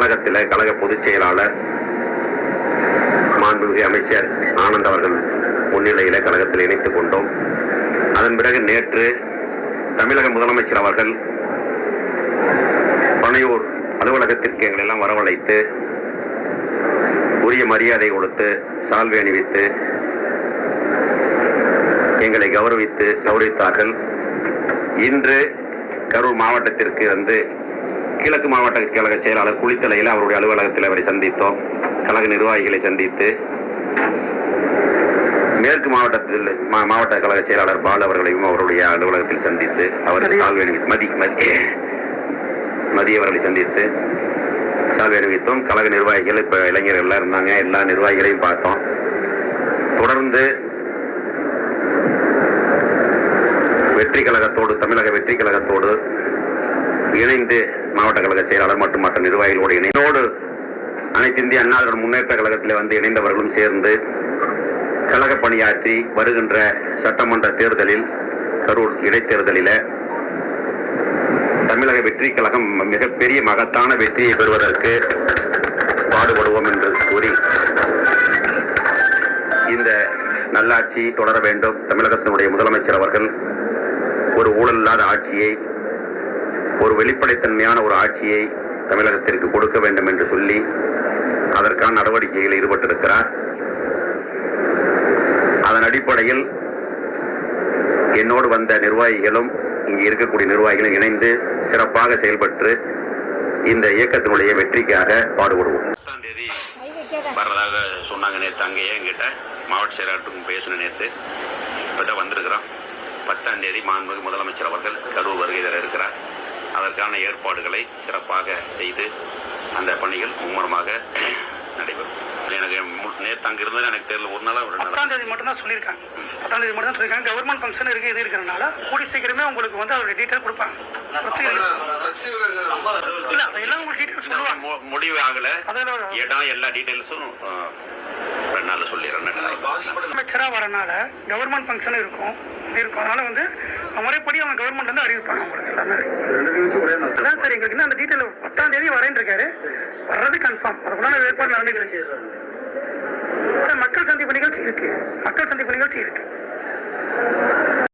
கழகத்தில் கழக பொதுச் செயலாளர் மாண்புமிகு அமைச்சர் ஆனந்த் அவர்கள் முன்னிலையில கழகத்தில் இணைத்துக் கொண்டோம். அதன் பிறகு நேற்று தமிழக முதலமைச்சர் அவர்கள் பனையூர் அலுவலகத்திற்கு எங்களை எல்லாம் வரவழைத்து உரிய மரியாதை கொடுத்து சால்வை அணிவித்து எங்களை கௌரவித்தார்கள். இன்று கரூர் மாவட்டத்திற்கு வந்து கிழக்கு மாவட்ட கழக செயலாளர் குளித்தலையில் அவருடைய அலுவலகத்தில் அவரை சந்தித்தோம். கழக நிர்வாகிகளை சந்தித்து மேற்கு மாவட்டத்தில் மாவட்ட கழக செயலாளர் பால் அவர்களையும் அவருடைய அலுவலகத்தில் சந்தித்து அவருக்கு சால்வை அணிவித்து மதிய அவர்களை சந்தித்து சால்வை அணிவித்தோம். கழக நிர்வாகிகள் இப்ப இளைஞர்கள் எல்லாம் இருந்தாங்க. எல்லா நிர்வாகிகளையும் பார்த்தோம். தொடர்ந்து வெற்றி கழகத்தோடு தமிழக வெற்றி கழகத்தோடு இணைந்து மாவட்ட கழக செயலாளர் மற்றும் மற்ற நிர்வாகிகளோடு இணைந்தோடு அனைத்து இந்திய அண்ணா திராவிட முன்னேற்ற கழகத்தில் வந்து இணைந்தவர்களும் சேர்ந்து கழக பணியாற்றி வருகின்ற சட்டமன்ற தேர்தலில் கரூர் இடைத்தேர்தலில் தமிழக வெற்றி கழகம் மிகப்பெரிய மகத்தான வெற்றியை பெறுவதற்கு பாடுபடுவோம் என்று கூறி இந்த நல்லாட்சி தொடர வேண்டும். தமிழகத்தினுடைய முதலமைச்சர் அவர்கள் ஒரு ஊழல் இல்லாத ஆட்சியை, ஒரு வெளிப்படைத்தன்மையான ஒரு ஆட்சியை தமிழகத்திற்கு கொடுக்க வேண்டும் என்று சொல்லி அதற்கான நடவடிக்கைகளில் ஈடுபட்டிருக்கிறார். அதன் அடிப்படையில் என்னோடு வந்த நிர்வாகிகளும் இங்கு இருக்கக்கூடிய நிர்வாகிகளும் இணைந்து சிறப்பாக செயல்பட்டு இந்த இயக்கத்தினுடைய வெற்றிக்காக பாடுபடுவோம். 10ஆம் தேதி வர்றதாக சொன்னாங்க. நேற்று அங்கேயே என்கிட்ட மாவட்ட செயலாளருக்கும் பேசின நேற்று இப்பதான் வந்திருக்கிறோம். 10ஆம் தேதி மாண்புமிகு முதலமைச்சர் அவர்கள் கரூர் வருகை தர இருக்கிறார். அதற்கான ஏற்பாடுகளை சிறப்பாக செய்து அந்த பணிகள் மும்முரமாக நடைபெறும். எனக்கு நேற்று அங்கே இருந்தாலும் எனக்கு தெரியல. ஒரு நாளாக 10ஆம் தேதி மட்டும் தான் சொல்லியிருக்காங்க. 10ஆம் தேதி மட்டும் தான் சொல்லியிருக்காங்க. கவர்மெண்ட் ஃபங்க்ஷன் இருக்கு, இது இருக்கிறனால கூடி சீக்கிரமே உங்களுக்கு வந்து அவருடைய டீட்டெயில் கொடுப்பாங்க. இல்ல அதெல்லாம் உங்களுக்கு டீட்டெயில் சொல்லுவாங்க. முடிவு ஆகல, இடம் எல்லா டீட்டெயில்ஸும் 2 நாள்ல சொல்லிடுறேன். அமைச்சரா வரனால கவர்மெண்ட் ஃபங்க்ஷன் இருக்கும், இது இருக்கும். அதனால வந்து முறைப்படி அவங்க கவர்மெண்ட் வந்து அறிவிப்பாங்க உங்களுக்கு எல்லாமே. அதான் சார் எங்களுக்கு இன்னும் அந்த டீட்டெயில் 10ஆம் தேதி வரேன்னு இருக்காரு. வர்றது கன்ஃபார்ம். அதுக்குள்ள ஏற்பாடு நடந்துட்டு சார். மக்கள் சந்திப்பு நிகழ்ச்சி இருக்கு.